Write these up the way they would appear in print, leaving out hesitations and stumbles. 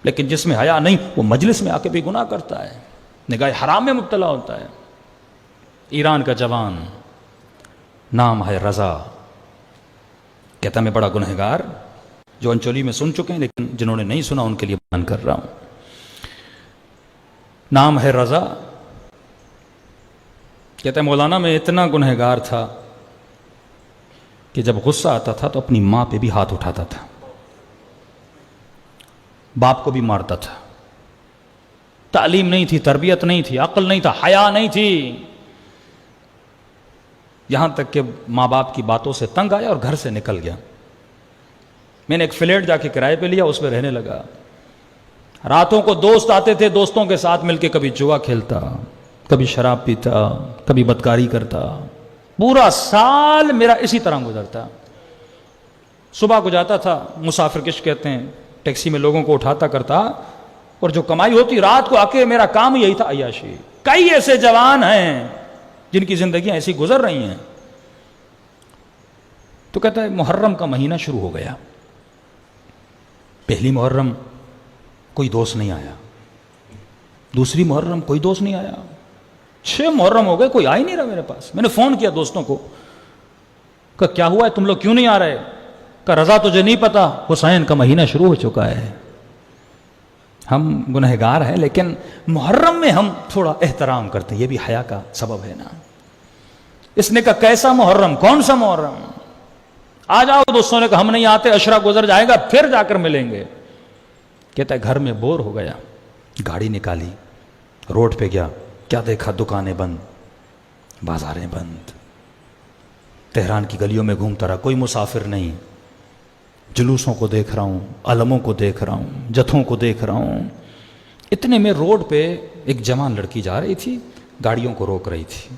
لیکن جس میں حیا نہیں وہ مجلس میں آ کے بھی گناہ کرتا ہے، نگاہ حرام میں مبتلا ہوتا ہے۔ ایران کا جوان، نام ہے رضا، کہتا میں بڑا گنہگار، جو انچولی میں سن چکے ہیں لیکن جنہوں نے نہیں سنا ان کے لیے بیان کر رہا ہوں۔ نام ہے رضا، کہتا ہے مولانا میں اتنا گنہگار تھا کہ جب غصہ آتا تھا تو اپنی ماں پہ بھی ہاتھ اٹھاتا تھا، باپ کو بھی مارتا تھا۔ تعلیم نہیں تھی، تربیت نہیں تھی، عقل نہیں تھا، حیا نہیں تھی، یہاں تک کہ ماں باپ کی باتوں سے تنگ آیا اور گھر سے نکل گیا۔ میں نے ایک فلیٹ جا کے کرائے پہ لیا، اس پہ رہنے لگا۔ راتوں کو دوست آتے تھے، دوستوں کے ساتھ مل کے کبھی جوا کھیلتا، کبھی شراب پیتا، کبھی بدکاری کرتا۔ پورا سال میرا اسی طرح گزرتا۔ صبح کو جاتا تھا، مسافر کش کہتے ہیں، ٹیکسی میں لوگوں کو اٹھاتا کرتا، اور جو کمائی ہوتی رات کو آ کے میرا کام یہی تھا، عیاشی۔ کئی ایسے جوان ہیں جن کی زندگیاں ایسی گزر رہی ہیں۔ تو کہتا ہے محرم کا مہینہ شروع ہو گیا، پہلی محرم کوئی دوست نہیں آیا، دوسری محرم کوئی دوست نہیں آیا، 6 محرم ہو گئے کوئی آ ہی نہیں رہا میرے پاس۔ میں نے فون کیا دوستوں کو، کہ کیا ہوا ہے، تم لوگ کیوں نہیں آ رہے؟ کہ رضا تجھے نہیں پتا حسین کا مہینہ شروع ہو چکا ہے۔ ہم گنہگار ہیں لیکن محرم میں ہم تھوڑا احترام کرتے ہیں، یہ بھی حیا کا سبب ہے نا۔ اس نے کہا کیسا محرم، کون سا محرم؟ آ جاؤ۔ دوستوں نے کہا ہم نہیں آتے، عشرہ گزر جائے گا پھر جا کر ملیں گے۔ کہتا ہے گھر میں بور ہو گیا، گاڑی نکالی، روڈ پہ گیا، کیا دیکھا، دکانیں بند، بازاریں بند، تہران کی گلیوں میں گھومتا رہا، کوئی مسافر نہیں، جلوسوں کو دیکھ رہا ہوں، علموں کو دیکھ رہا ہوں، جتھوں کو دیکھ رہا ہوں۔ اتنے میں روڈ پہ ایک جوان لڑکی جا رہی تھی، گاڑیوں کو روک رہی تھی۔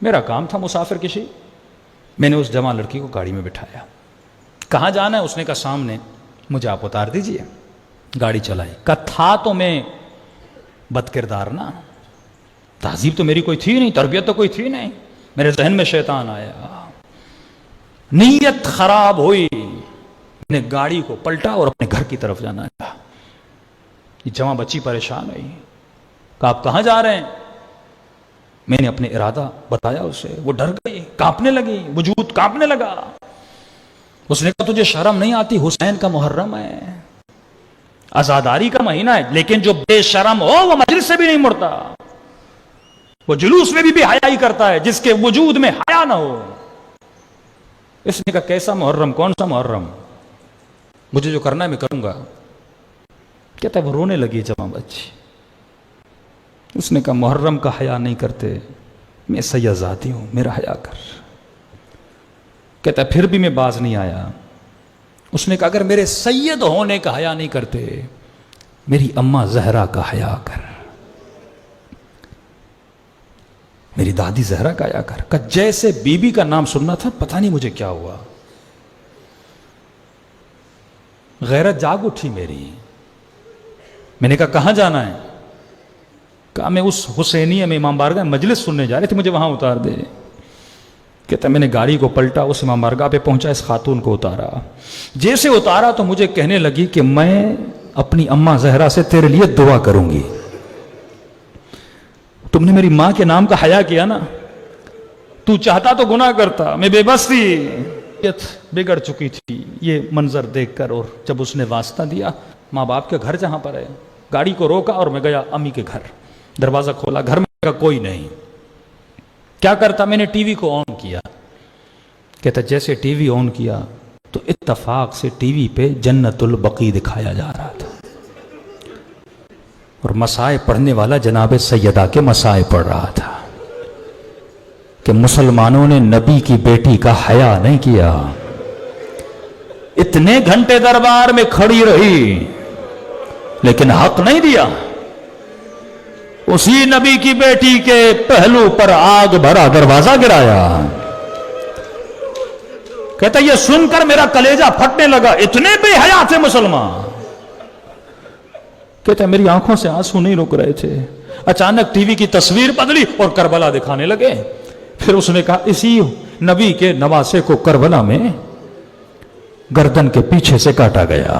میرا کام تھا مسافر کشی، میں نے اس جوان لڑکی کو گاڑی میں بٹھایا۔ کہاں جانا ہے؟ اس نے کہا سامنے، مجھے آپ اتار دیجئے۔ گاڑی چلائی۔ کہا تھا تو میں بد کردار نا، تہذیب تو میری کوئی تھی نہیں، تربیت تو کوئی تھی نہیں، میرے ذہن میں شیطان آیا، نیت خراب ہوئی، میں نے گاڑی کو پلٹا اور اپنے گھر کی طرف جانا چاہا۔ یہ جوان بچی پریشان ہوئی، کہا آپ کہاں جا رہے ہیں؟ میں نے اپنے ارادہ بتایا اسے، وہ ڈر گئی، کانپنے لگی، وجود کانپنے لگا۔ اس نے کہا تجھے شرم نہیں آتی؟ حسین کا محرم ہے، عزاداری کا مہینہ ہے، لیکن جو بے شرم ہو وہ مجلس سے بھی نہیں مڑتا، وہ جلوس میں بھی حیا ہی کرتا ہے، جس کے وجود میں حیا نہ ہو۔ اس نے کہا کیسا محرم، کون سا محرم؟ مجھے جو کرنا ہے میں کروں گا۔ کہتا ہے وہ رونے لگی جوان بچی۔ اس نے کہا محرم کا حیا نہیں کرتے، میں سید ذاتی ہوں، میرا حیا کر۔ کہتا ہے پھر بھی میں باز نہیں آیا۔ اس نے کہا اگر میرے سید ہونے کا حیا نہیں کرتے، میری اماں زہرا کا حیا کر، میری دادی زہرا کا حیا کر۔ کہ جیسے بی بی کا نام سننا تھا، پتہ نہیں مجھے کیا ہوا، غیرت جاگ اٹھی میری۔ میں نے کہا کہاں جانا ہے؟ کہا میں اس حسینیہ میں امام بارگاہ مجلس سننے جا رہے تھے، مجھے وہاں اتار دے۔ کہتا میں نے گاڑی کو پلٹا، اس امام بارگاہ پہ پہنچا، اس خاتون کو اتارا۔ جیسے اتارا تو مجھے کہنے لگی کہ میں اپنی اماں زہرا سے تیرے لیے دعا کروں گی۔ تم نے میری ماں کے نام کا حیا کیا نا، تو چاہتا تو گناہ کرتا، میں بے بس تھی، بگڑ چکی تھی یہ منظر دیکھ کر۔ اور جب اس نے واسطہ دیا، ماں باپ کے گھر جہاں پر ہے، گاڑی کو روکا اور میں گیا امی کے گھر، دروازہ کھولا، گھر میں کوئی نہیں۔ کیا کرتا؟ میں نے ٹی وی کو آن کیا۔ کہتا جیسے ٹی وی آن کیا تو اتفاق سے ٹی وی پہ جنت البقیع دکھایا جا رہا تھا، اور مسائے پڑھنے والا جناب سیدہ کے مسائے پڑھ رہا تھا کہ مسلمانوں نے نبی کی بیٹی کا حیا نہیں کیا، اتنے گھنٹے دربار میں کھڑی رہی لیکن حق نہیں دیا، اسی نبی کی بیٹی کے پہلو پر آگ بھرا دروازہ گرایا۔ کہتا یہ سن کر میرا کلیجہ پھٹنے لگا، اتنے بے حیا تھے مسلمان۔ کہتا میری آنکھوں سے آنسو نہیں رک رہے تھے۔ اچانک ٹی وی کی تصویر بدلی اور کربلا دکھانے لگے۔ پھر اس نے کہا اسی نبی کے نواسے کو کربلا میں گردن کے پیچھے سے کاٹا گیا۔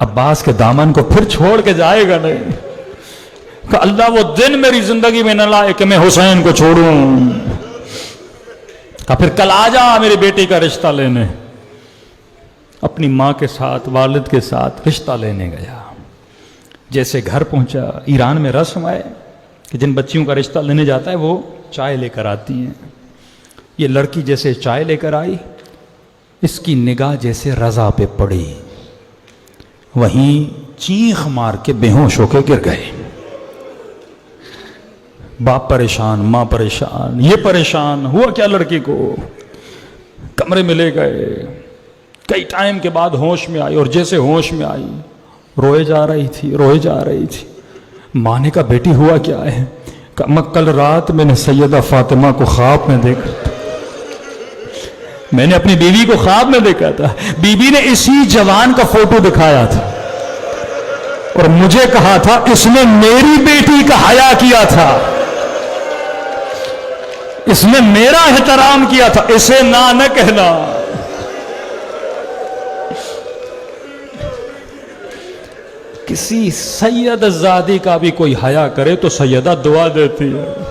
عباس کے دامن کو پھر چھوڑ کے جائے گا نہیں کہ اللہ وہ دن میری زندگی میں نہ لائے کہ میں حسین کو چھوڑوں. کہ پھر کل آ جا میری بیٹی کا رشتہ لینے. اپنی ماں کے ساتھ والد کے ساتھ رشتہ لینے گیا. جیسے گھر پہنچا, ایران میں رسم ہے کہ جن بچیوں کا رشتہ لینے جاتا ہے وہ چائے لے کر آتی ہیں. یہ لڑکی جیسے چائے لے کر آئی, اس کی نگاہ جیسے رضا پہ پڑی, وہیں چیخ مار کے بے ہوش ہو کے گر گئے. باپ پریشان, ماں پریشان, یہ پریشان. ہوا کیا لڑکی کو؟ کمرے میں لے گئے. کئی ٹائم کے بعد ہوش میں آئی, اور جیسے ہوش میں آئی روئے جا رہی تھی. ماں نے کہا بیٹی ہوا کیا ہے؟ کہا کل رات میں نے سیدہ فاطمہ کو خواب میں دیکھا تھا. میں نے اپنی بیوی کو خواب میں دیکھا تھا. بیوی نے اسی جوان کا فوٹو دکھایا تھا اور مجھے کہا تھا اس نے میری بیٹی کا حیا کیا تھا, اس نے میرا احترام کیا تھا, اسے نہ کہنا. کسی سید زادی کا بھی کوئی حیا کرے تو سیدہ دعا دیتی ہے.